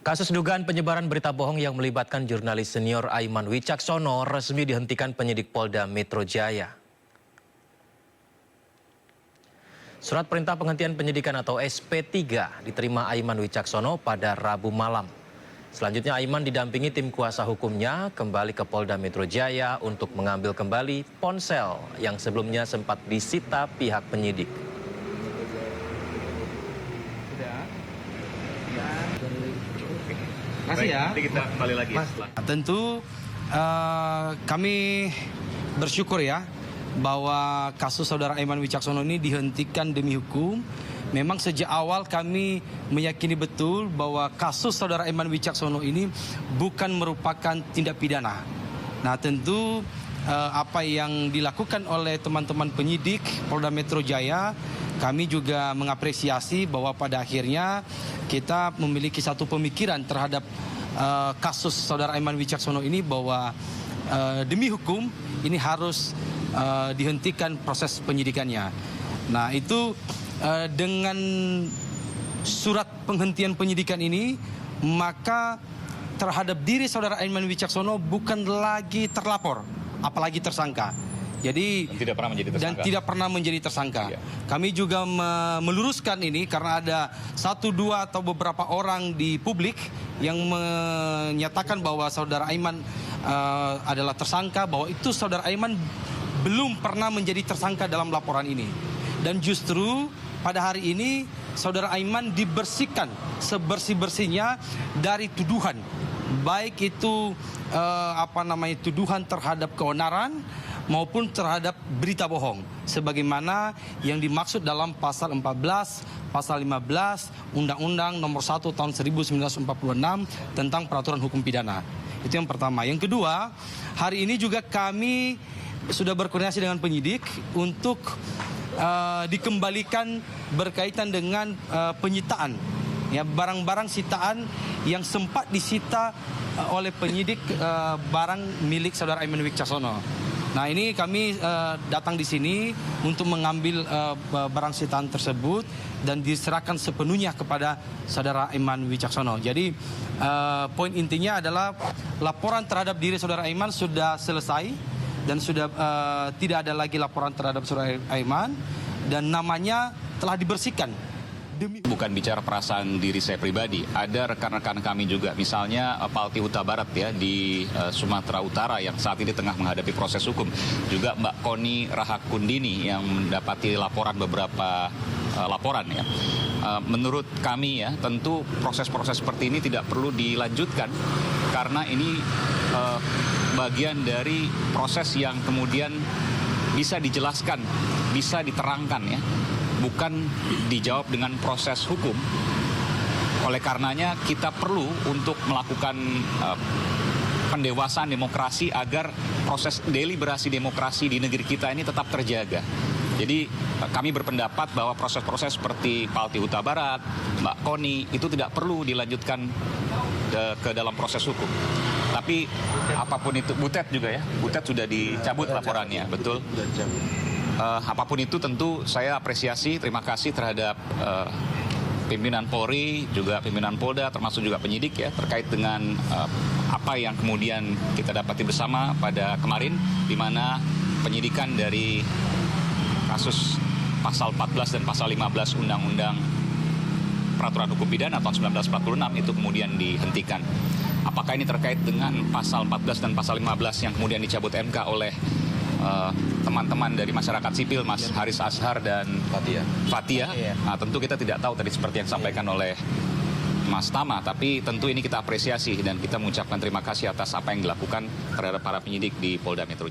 Kasus dugaan penyebaran berita bohong yang melibatkan jurnalis senior Aiman Wicaksono resmi dihentikan penyidik Polda Metro Jaya. Surat perintah penghentian penyidikan atau SP3 diterima Aiman Wicaksono pada Rabu malam. Selanjutnya Aiman didampingi tim kuasa hukumnya kembali ke Polda Metro Jaya untuk mengambil kembali ponsel yang sebelumnya sempat disita pihak penyidik. Makasih ya. Nanti kita kembali lagi. Tentu kami bersyukur ya bahwa kasus saudara Aiman Wicaksono ini dihentikan demi hukum. Memang sejak awal kami meyakini betul bahwa kasus saudara Aiman Wicaksono ini bukan merupakan tindak pidana. Nah tentu apa yang dilakukan oleh teman-teman penyidik Polda Metro Jaya, kami juga mengapresiasi bahwa pada akhirnya kita memiliki satu pemikiran terhadap kasus saudara Aiman Wicaksono ini bahwa demi hukum ini harus dihentikan proses penyidikannya. Nah itu dengan surat penghentian penyidikan ini maka terhadap diri saudara Aiman Wicaksono bukan lagi terlapor, apalagi tersangka. Jadi dan tidak pernah menjadi tersangka. Iya. Kami juga meluruskan ini karena ada satu dua atau beberapa orang di publik yang menyatakan bahwa saudara Aiman adalah tersangka, bahwa itu saudara Aiman belum pernah menjadi tersangka dalam laporan ini. Dan justru pada hari ini saudara Aiman dibersihkan sebersih-bersihnya dari tuduhan, baik itu tuduhan terhadap keonaran maupun terhadap berita bohong, sebagaimana yang dimaksud dalam pasal 14, pasal 15 Undang-Undang Nomor 1 Tahun 1946 tentang Peraturan Hukum Pidana. Itu yang pertama. Yang kedua, hari ini juga kami sudah berkoordinasi dengan penyidik untuk dikembalikan berkaitan dengan penyitaan ya, barang-barang sitaan yang sempat disita oleh penyidik barang milik saudara Aiman Wicaksono. Nah ini kami datang di sini untuk mengambil barang sitaan tersebut dan diserahkan sepenuhnya kepada saudara Aiman Wicaksono. Jadi poin intinya adalah laporan terhadap diri saudara Aiman sudah selesai dan sudah tidak ada lagi laporan terhadap saudara Aiman dan namanya telah dibersihkan. Bukan bicara perasaan diri saya pribadi, ada rekan-rekan kami juga, misalnya Palti Huta Barat ya di Sumatera Utara yang saat ini tengah menghadapi proses hukum, juga Mbak Koni Rahakundini yang mendapati laporan beberapa laporan ya. Menurut kami ya, tentu proses-proses seperti ini tidak perlu dilanjutkan karena ini bagian dari proses yang kemudian bisa dijelaskan, bisa diterangkan ya, bukan dijawab dengan proses hukum. Oleh karenanya kita perlu untuk melakukan pendewasaan demokrasi agar proses deliberasi demokrasi di negeri kita ini tetap terjaga. Jadi kami berpendapat bahwa proses-proses seperti Palti Huta Barat, Mbak Koni itu tidak perlu dilanjutkan ke dalam proses hukum. Tapi apapun itu, Butet juga ya, Butet sudah dicabut laporannya, betul. Apapun itu tentu saya apresiasi, terima kasih terhadap pimpinan Polri, juga pimpinan Polda, termasuk juga penyidik ya, terkait dengan apa yang kemudian kita dapati bersama pada kemarin, di mana penyidikan dari kasus pasal 14 dan pasal 15 Undang-Undang Peraturan Hukum Pidana tahun 1946 itu kemudian dihentikan. Apakah ini terkait dengan pasal 14 dan pasal 15 yang kemudian dicabut MK oleh teman-teman dari masyarakat sipil, Mas Haris Ashar dan Fathia? Nah, tentu kita tidak tahu tadi seperti yang disampaikan oleh Mas Tama, tapi tentu ini kita apresiasi dan kita mengucapkan terima kasih atas apa yang dilakukan terhadap para penyidik di Polda Metro Jaya.